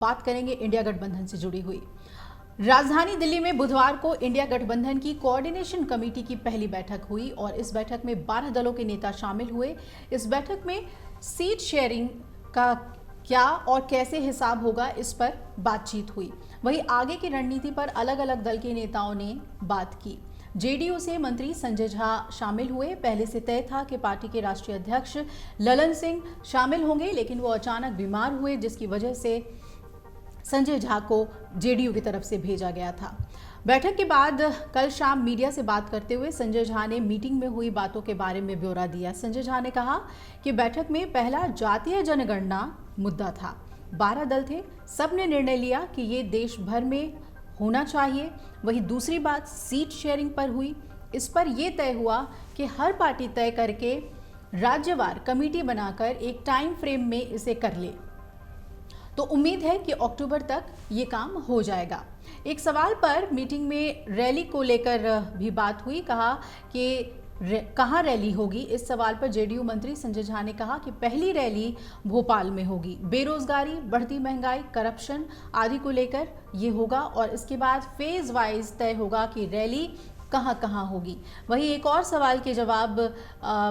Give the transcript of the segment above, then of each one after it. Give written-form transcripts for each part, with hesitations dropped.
बात करेंगे इंडिया गठबंधन से जुड़ी हुई। राजधानी दिल्ली में बुधवार को इंडिया गठबंधन की कोऑर्डिनेशन कमेटी की पहली बैठक हुई और इस बैठक में 12 दलों के नेता शामिल हुए। इस बैठक में सीट शेयरिंग का क्या और कैसे हिसाब होगा, इस पर बातचीत हुई। वहीं आगे की रणनीति पर अलग अलग दल के नेताओं ने बात की। जेडीयू से मंत्री संजय झा शामिल हुए। पहले से तय था कि पार्टी के राष्ट्रीय अध्यक्ष ललन सिंह शामिल होंगे, लेकिन वो अचानक बीमार हुए, जिसकी वजह से संजय झा को जेडीयू की तरफ से भेजा गया था। बैठक के बाद कल शाम मीडिया से बात करते हुए संजय झा ने मीटिंग में हुई बातों के बारे में ब्यौरा दिया। संजय झा ने कहा कि बैठक में पहला जातीय जनगणना मुद्दा था। 12 दल थे, सबने निर्णय लिया कि ये देश भर में होना चाहिए। वहीं दूसरी बात सीट शेयरिंग पर हुई। इस पर यह तय हुआ कि हर पार्टी तय करके राज्यवार कमेटी बनाकर एक टाइम फ्रेम में इसे कर ले, तो उम्मीद है कि अक्टूबर तक ये काम हो जाएगा। एक सवाल पर मीटिंग में रैली को लेकर भी बात हुई। कहा कि कहाँ रैली होगी, इस सवाल पर जेडीयू मंत्री संजय झा ने कहा कि पहली रैली भोपाल में होगी। बेरोजगारी, बढ़ती महंगाई, करप्शन आदि को लेकर ये होगा और इसके बाद फेज वाइज तय होगा कि रैली कहाँ कहाँ होगी। वहीं एक और सवाल के जवाब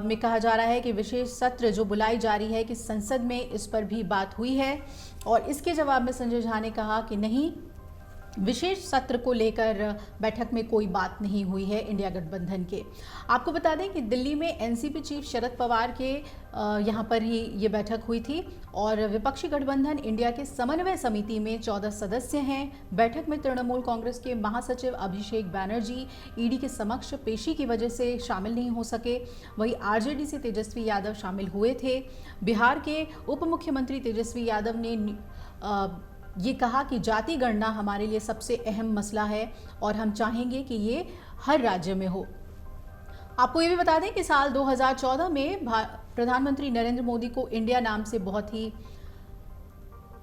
में कहा जा रहा है कि विशेष सत्र जो बुलाई जा रही है कि संसद में इस पर भी बात हुई है, और इसके जवाब में संजय झा ने कहा कि नहीं, विशेष सत्र को लेकर बैठक में कोई बात नहीं हुई है इंडिया गठबंधन के। आपको बता दें कि दिल्ली में एनसीपी चीफ शरद पवार के यहाँ पर ही ये बैठक हुई थी और विपक्षी गठबंधन इंडिया के समन्वय समिति में 14 सदस्य हैं। बैठक में तृणमूल कांग्रेस के महासचिव अभिषेक बैनर्जी ईडी के समक्ष पेशी की वजह से शामिल नहीं हो सके। वहीं आरजेडी से तेजस्वी यादव शामिल हुए थे। बिहार के उप मुख्यमंत्री तेजस्वी यादव ने ये कहा कि जाति गणना हमारे लिए सबसे अहम मसला है और हम चाहेंगे कि ये हर राज्य में हो। आपको ये भी बता दें कि साल 2014 में प्रधानमंत्री नरेंद्र मोदी को इंडिया नाम से बहुत ही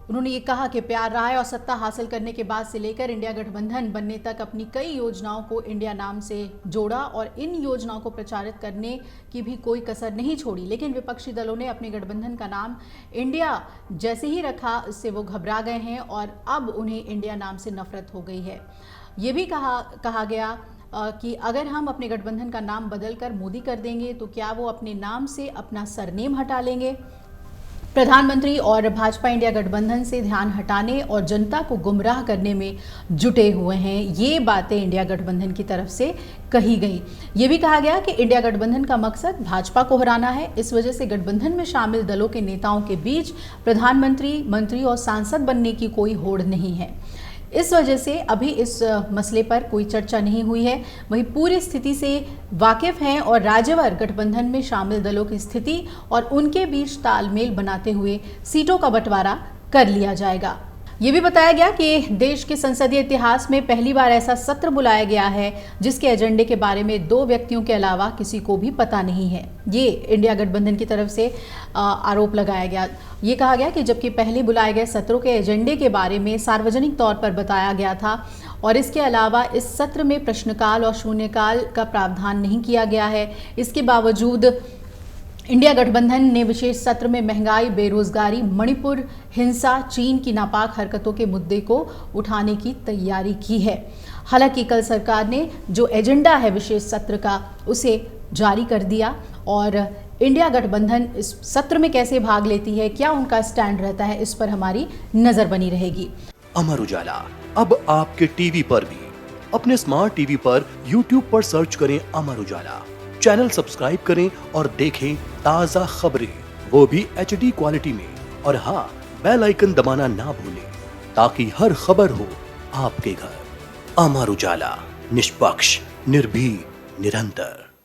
उन्होंने ये कहा कि प्यार रहा है और सत्ता हासिल करने के बाद से लेकर इंडिया गठबंधन बनने तक अपनी कई योजनाओं को इंडिया नाम से जोड़ा और इन योजनाओं को प्रचारित करने की भी कोई कसर नहीं छोड़ी। लेकिन विपक्षी दलों ने अपने गठबंधन का नाम इंडिया जैसे ही रखा, इससे वो घबरा गए हैं और अब उन्हें इंडिया नाम से नफरत हो गई है। ये भी कहा गया कि अगर हम अपने गठबंधन का नाम बदलकर मोदी कर देंगे तो क्या वो अपने नाम से अपना सरनेम हटा लेंगे। प्रधानमंत्री और भाजपा इंडिया गठबंधन से ध्यान हटाने और जनता को गुमराह करने में जुटे हुए हैं। ये बातें इंडिया गठबंधन की तरफ से कही गई। ये भी कहा गया कि इंडिया गठबंधन का मकसद भाजपा को हराना है। इस वजह से गठबंधन में शामिल दलों के नेताओं के बीच प्रधानमंत्री, मंत्री और सांसद बनने की कोई होड़ नहीं है। इस वजह से अभी इस मसले पर कोई चर्चा नहीं हुई है। वहीं पूरी स्थिति से वाकिफ हैं और राज्यवार गठबंधन में शामिल दलों की स्थिति और उनके बीच तालमेल बनाते हुए सीटों का बंटवारा कर लिया जाएगा। ये भी बताया गया कि देश के संसदीय इतिहास में पहली बार ऐसा सत्र बुलाया गया है जिसके एजेंडे के बारे में 2 व्यक्तियों के अलावा किसी को भी पता नहीं है। ये इंडिया गठबंधन की तरफ से आरोप लगाया गया। ये कहा गया कि जबकि पहले बुलाए गए सत्रों के एजेंडे के बारे में सार्वजनिक तौर पर बताया गया था और इसके अलावा इस सत्र में प्रश्नकाल और शून्यकाल का प्रावधान नहीं किया गया है। इसके बावजूद इंडिया गठबंधन ने विशेष सत्र में महंगाई, बेरोजगारी, मणिपुर हिंसा, चीन की नापाक हरकतों के मुद्दे को उठाने की तैयारी की है। हालांकि कल सरकार ने जो एजेंडा है विशेष सत्र का उसे जारी कर दिया और इंडिया गठबंधन इस सत्र में कैसे भाग लेती है, क्या उनका स्टैंड रहता है, इस पर हमारी नजर बनी रहेगी। अमर उजाला अब आपके टीवी पर भी। अपने स्मार्ट टीवी पर यूट्यूब पर सर्च करें अमर उजाला, चैनल सब्सक्राइब करें और देखें ताजा खबरें, वो भी HD क्वालिटी में। और हाँ, बेल आइकन दबाना ना भूलें ताकि हर खबर हो आपके घर। अमर उजाला, निष्पक्ष, निर्भीक, निरंतर।